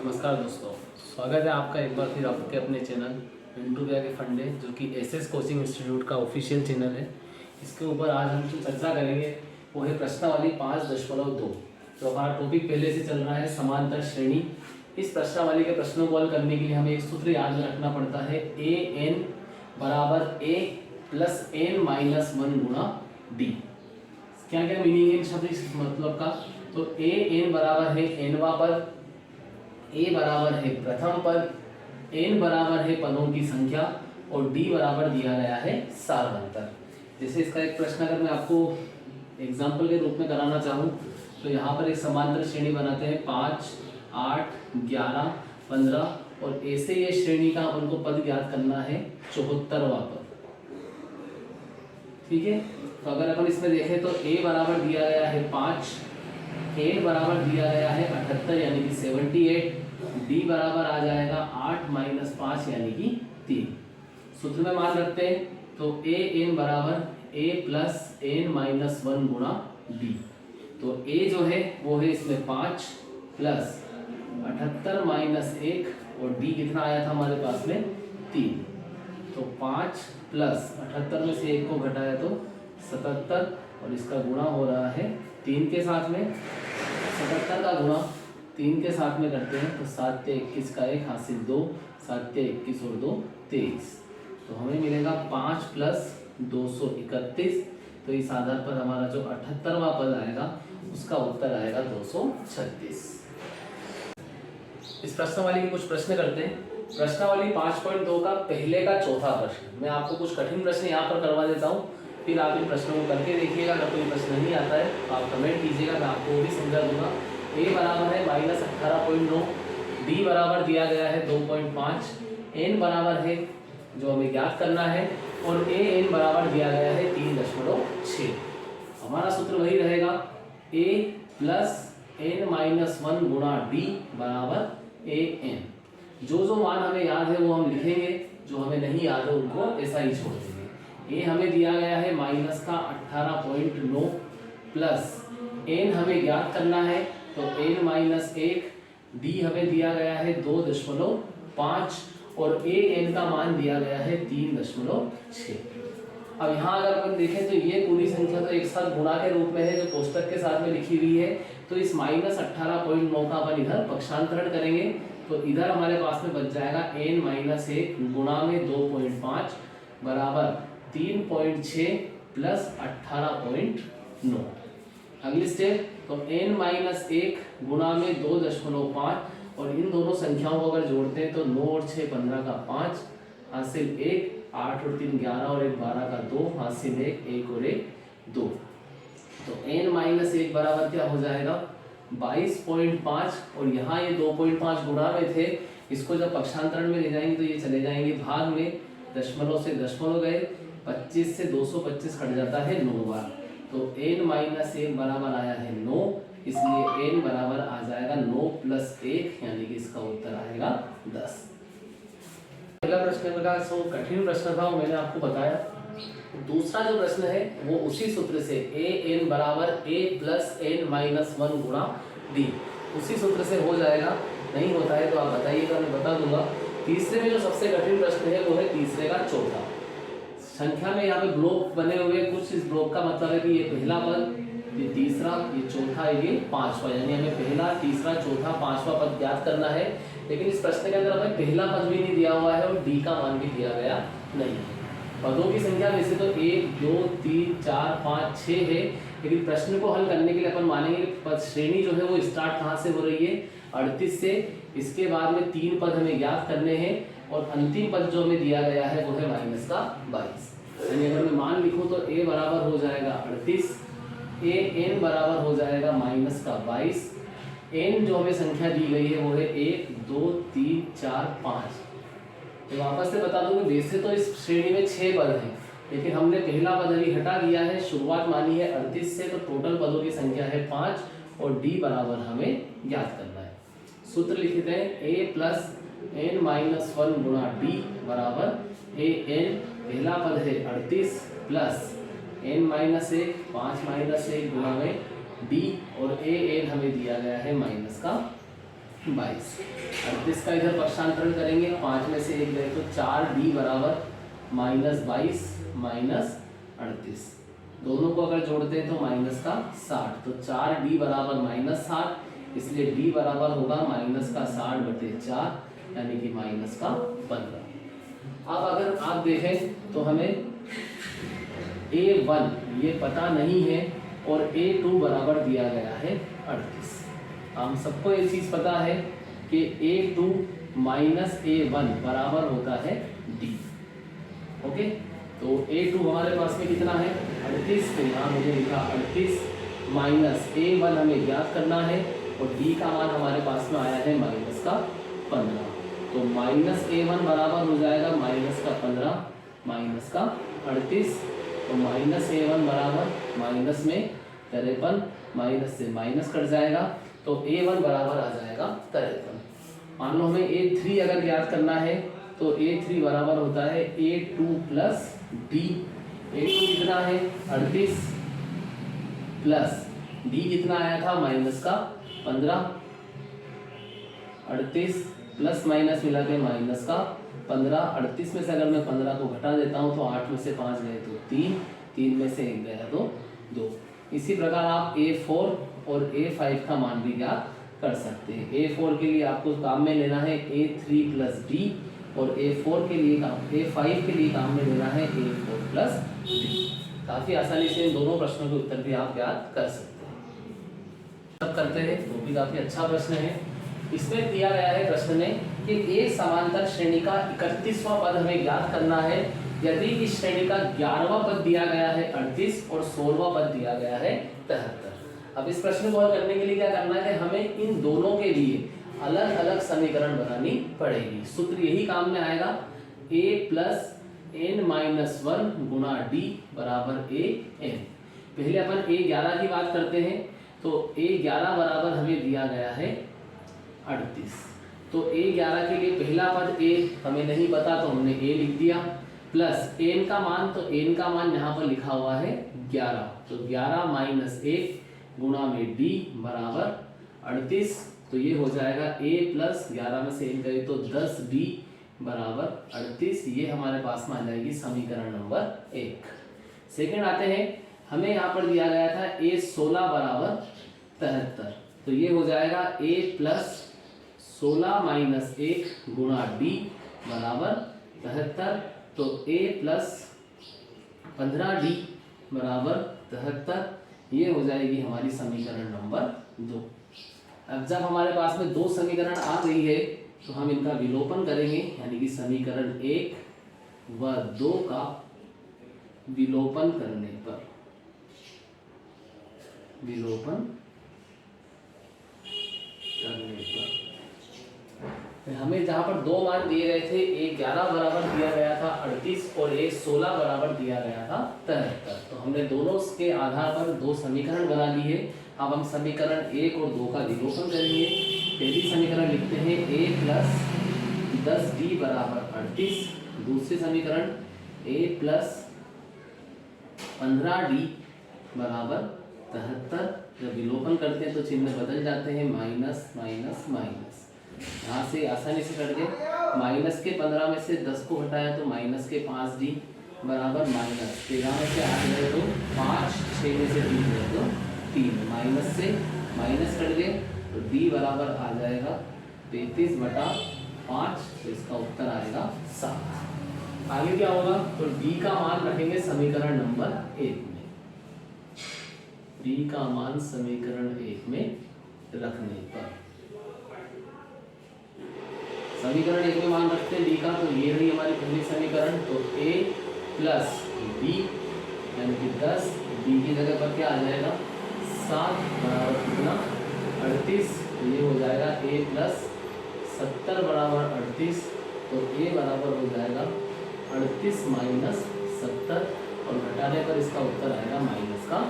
नमस्कार दोस्तों, स्वागत है आपका एक बार फिर आपके अपने चैनल मिंटू भैया के फंडे, जो कि एसएस कोचिंग इंस्टीट्यूट का ऑफिशियल चैनल है। इसके ऊपर आज हम जो चर्चा करेंगे वो है प्रश्नावली 5.2। तो हमारा टॉपिक पहले से चल रहा है समांतर श्रेणी। इस प्रश्नावली के प्रश्नों को हल करने के लिए हमें एक सूत्र याद रखना पड़ता है, ए एन बराबर ए प्लस एन माइनस 1 गुणा डी। क्या क्या मीनिंग है शब्द इस मतलब का? तो ए एन बराबर है एनवा पद, ए बराबर है प्रथम पद, एन बराबर है पदों की संख्या और डी बराबर दिया गया है सार्वंतर। जैसे इसका एक प्रश्न अगर मैं आपको एग्जाम्पल के रूप में कराना चाहूँ तो यहाँ पर एक समांतर श्रेणी बनाते हैं 5, 8, 11, 15 और ऐसे ये श्रेणी का अपन को पद ज्ञात करना है 74वां पद। ठीक है, तो अगर अपन इसमें देखें तो ए बराबर दिया गया है 5, एन बराबर दिया गया है 78 यानी कि 78, डी बराबर आ जाएगा 8 माइनस 5 यानी कि 3। सूत्र में मान रखते हैं तो ए एन बराबर ए प्लस एन माइनस 1 गुणा डी। तो ए जो है वो है इसमें 5 प्लस 78 माइनस 1 और डी कितना आया था हमारे पास में 3। तो 5 प्लस 78 में से 1 को घटाया तो 77 और इसका गुणा हो रहा है 3 के साथ में। 77 का गुणा 3 के साथ में करते हैं तो 7 ते 21 का 1 हासिल 2, 7 ते 21 और 2 23। तो हमें मिलेगा 5 प्लस 231। तो इस आधार पर हमारा जो 78वां पद आएगा उसका उत्तर आएगा 236। इस प्रश्नावली के कुछ प्रश्न करते हैं। प्रश्नावली 5.2 का पहले का चौथा प्रश्न, मैं आपको कुछ कठिन प्रश्न यहाँ पर करवा देता हूँ, फिर आप इन प्रश्नों को करके देखिएगा। अगर कोई प्रश्न नहीं आता है तो आप कमेंट कीजिएगा, मैं आपको वो भी समझा दूंगा। ए बराबर है -18.9, डी बराबर दिया गया है 2.5, एन बराबर है जो हमें ज्ञात करना है और ए एन बराबर दिया गया है 3.6। हमारा सूत्र वही रहेगा, ए प्लस एन माइनस 1 गुणा डी बराबर ए एन। जो मान हमें याद है वो हम लिखेंगे, जो हमें नहीं याद है उनको ऐसा ही छोड़ देंगे। ए हमें दिया गया है माइनस का 18.9 प्लस एन हमें ज्ञात करना है तो एन माइनस 1, डी हमें दिया गया है 2.5 और ए एन का मान दिया गया है 3.6। अब यहाँ अगर अपन देखें तो ये पूरी संख्या तो एक साथ गुणा के रूप में है जो कोष्टक के साथ में लिखी हुई है। तो इस -18.9 का अपन इधर पक्षांतरण करेंगे तो इधर हमारे पास में बच जाएगा n माइनस 1 गुणा में 2.5 बराबर 3.6 प्लस 18.9। अगली स्टेप तो n माइनस 1 गुणा में 2.5 और इन दोनों संख्याओं को अगर जोड़ते हैं तो 9 और 6 15 का 5 हासिल 1, 8 और 3 11 और 1 12 का 2 हासिल 1 और 1 2। तो n माइनस 1 बराबर क्या हो जाएगा 22.5 और यहाँ ये 2.5 गुणा में थे, इसको जब पक्षांतरण में ले जाएंगे तो ये चले जाएंगे भाग में, दशमलव से दशमलव गए, 25 से 225 कट जाता है 9 बार। तो n माइनस 1 बराबर आया है 9, इसलिए n बराबर आ जाएगा 9 प्लस 1 यानी कि इसका उत्तर आएगा 10। पहला प्रश्न का कठिन प्रश्न था वो मैंने आपको बताया। दूसरा जो प्रश्न है वो उसी सूत्र से ए एन बराबर ए प्लस एन माइनस 1 गुणा डी, उसी सूत्र से हो जाएगा। नहीं होता है तो आप बताइएगा, मैं बता दूंगा। तीसरे में जो सबसे कठिन प्रश्न है वो है तीसरे का चौथा। संख्या में यहाँ पे ब्लॉक बने हुए कुछ, इस ब्लॉक का मतलब है कि ये पहला पद, ये तीसरा, ये चौथा, ये पांचवा, यानी हमें पहला, तीसरा, चौथा, पांचवा पद ज्ञात करना है। लेकिन इस प्रश्न के अंदर हमें पहला पद भी नहीं दिया हुआ है और डी का मान भी दिया गया नहीं है। पदों की संख्या वैसे तो 1 2 3 4 5 6 है, लेकिन प्रश्न को हल करने के लिए अपन मानेंगे कि पद श्रेणी जो है वो स्टार्ट कहाँ से हो रही है 38 से। इसके बाद में 3 पद हमें ज्ञात करने हैं और अंतिम पद जो हमें दिया गया है वो है माइनस का 22। यानी अगर मैं मान लिखूँ तो a बराबर हो जाएगा 38, ए एन बराबर हो जाएगा माइनस का 22, एन जो हमें संख्या दी गई है वो है 1 2 3 4 5। तो वापस से बता दूं कि वैसे तो इस श्रेणी में 6 पद हैं, लेकिन हमने पहला पद अभी हटा दिया है, शुरुआत मानी है 38 से, तो टोटल पदों की संख्या है 5 और डी बराबर हमें ज्ञात करना है। सूत्र लिखते हैं ए प्लस एन माइनस 1 गुणा डी बराबर ए एन, पहला पद है 38 प्लस एन माइनस 1 5 माइनस 1 गुणा में डी और ए एन हमें दिया गया है माइनस का 22। 38 का इधर पक्षांतरण करेंगे, 5 में से 1 गए तो 4d बराबर -22 -38। दोनों को अगर जोड़ते हैं तो माइनस का 60, तो 4d बराबर -60, इसलिए d बराबर होगा -60/4 यानी कि -15। अब अगर आप देखें तो हमें A1 ये पता नहीं है और A2 बराबर दिया गया है 38। हम सबको ये चीज़ पता है कि A2 माइनस A1 बराबर होता है D। ओके, तो A2 हमारे पास में कितना है 38, तो यहाँ मुझे लिखा 38 माइनस A1 हमें ज्ञात करना है और D का मान हमारे पास में आया है -15। तो -A1 बराबर हो जाएगा -15 माइनस का 38, तो -A1 बराबर माइनस में 53, माइनस से माइनस कट जाएगा तो A1 बराबर आ जाएगा 53। मान लो हमें A3 अगर ज्ञात करना है तो A3 बराबर होता है A2 प्लस D। A2 कितना है 38 प्लस D कितना आया था -15, 38 प्लस माइनस मिला के -15। 38 में से अगर मैं 15 को घटा देता हूँ तो 8 में से 5 गए तो 3, 3 में से 1 गया तो 2। इसी प्रकार आप A4 और A5 का मान भी ज्ञात कर सकते हैं। A4 के लिए आपको काम में लेना है A3 प्लस D और A5 के लिए काम में लेना है A4 प्लस D। काफ़ी आसानी से इन दोनों प्रश्नों के उत्तर भी आप ज्ञात कर सकते हैं। अब करते हैं, वो भी काफ़ी अच्छा प्रश्न है। इसमें दिया गया है प्रश्न में कि एक समांतर श्रेणी का 31वां पद हमें ज्ञात करना है यदि इस श्रेणी का 11वां पद दिया गया है 38 और 16वां पद दिया गया है 73। अब इस प्रश्न को हल करने के लिए क्या करना है, हमें इन दोनों के लिए अलग अलग समीकरण बनानी पड़ेगी। सूत्र यही काम में आएगा, a प्लस n-1 गुणा d बराबर an। पहले अपन a11 की बात करते हैं, तो a11 बराबर हमें दिया गया है 38। तो a11 के लिए पहला पद a हमें नहीं पता तो हमने a लिख दिया, प्लस n का मान, तो n का मान यहाँ पर लिखा हुआ है 11, तो 11 माइनस 1 गुणा में d बराबर 38। तो ये हो जाएगा a प्लस 11 में से 1 करें तो 10d बराबर 38। ये हमारे पास में आ जाएगी समीकरण नंबर 1। सेकंड आते हैं, हमें यहाँ पर दिया गया था a16 बराबर 73, तो ये हो जाएगा a प्लस 16 माइनस 1 गुणा d बराबर 73। तो a प्लस 15d बराबर 73, ये हो जाएगी हमारी समीकरण नंबर 2। अब जब हमारे पास में 2 समीकरण आ गई है तो हम इनका विलोपन करेंगे, यानी कि समीकरण 1 व 2 का विलोपन करने पर हमें जहाँ पर 2 मान दिए गए थे, a11 बराबर दिया गया था 38 और a16 बराबर दिया गया था 73। तो हमने दोनों के आधार पर 2 समीकरण बना लिए। अब हम समीकरण 1 और 2 का विलोपन करेंगे। पहली समीकरण लिखते हैं a प्लस 10d बराबर 38, दूसरी समीकरण a प्लस 15d बराबर 73। जब विलोपन करते हैं तो चिन्ह बदल जाते हैं, माइनस माइनस माइनस, यहाँ से आसानी से कट गए। माइनस के 15 में से 10 को हटाया तो माइनस के 5d बराबर माइनस 13 में से 8 गए तो 5, 6 में से 3 गए तो 3, माइनस से माइनस कट गए तो d बराबर आ जाएगा 33/5, तो इसका उत्तर आएगा 7। आगे क्या होगा, तो d का मान रखेंगे समीकरण नंबर 1 में। d का मान समीकरण 1 में रखने पर समीकरण 1 में मान रखते हैं d का, तो ये रही हमारी पहली समीकरण। तो a प्लस b यानी कि 10, d की जगह पर क्या आ जाएगा 7 बराबर कितना 38, तो ये हो जाएगा a प्लस 70 बराबर 38, तो a बराबर हो जाएगा 38 माइनस 70 और घटाने पर इसका उत्तर आएगा माइनस का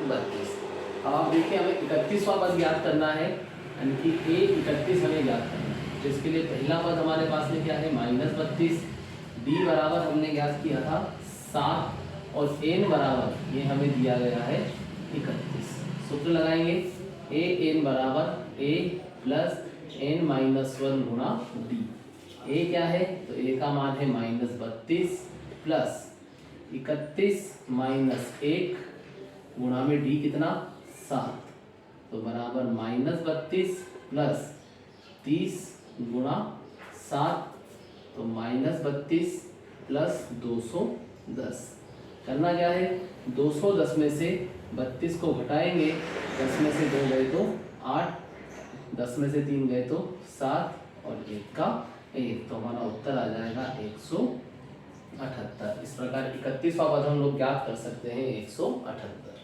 32। अब आप देखिए हमें 31वां पद ज्ञात करना है, यानी कि a31 हमें ज्ञात करना है। तो इसके लिए पहला पद हमारे पास में क्या है -32, d बराबर हमने ज्ञात किया था 7 और n बराबर ये हमें दिया गया है 31। सूत्र लगाएंगे a n बराबर a प्लस n-1 गुणा d। ए क्या है, तो ए का मान है -32 प्लस 31 माइनस 1 गुणा में डी कितना 7, तो बराबर -32 प्लस 30 गुणा 7, तो -32 प्लस 210। करना क्या है, 210 में से 32 को घटाएंगे, 10 में से 2 गए तो 8, 10 में से 3 गए तो 7 और 1 का 1, तो हमारा उत्तर आ जाएगा 178। इस प्रकार 31वां पद हम लोग ज्ञात कर सकते हैं 178।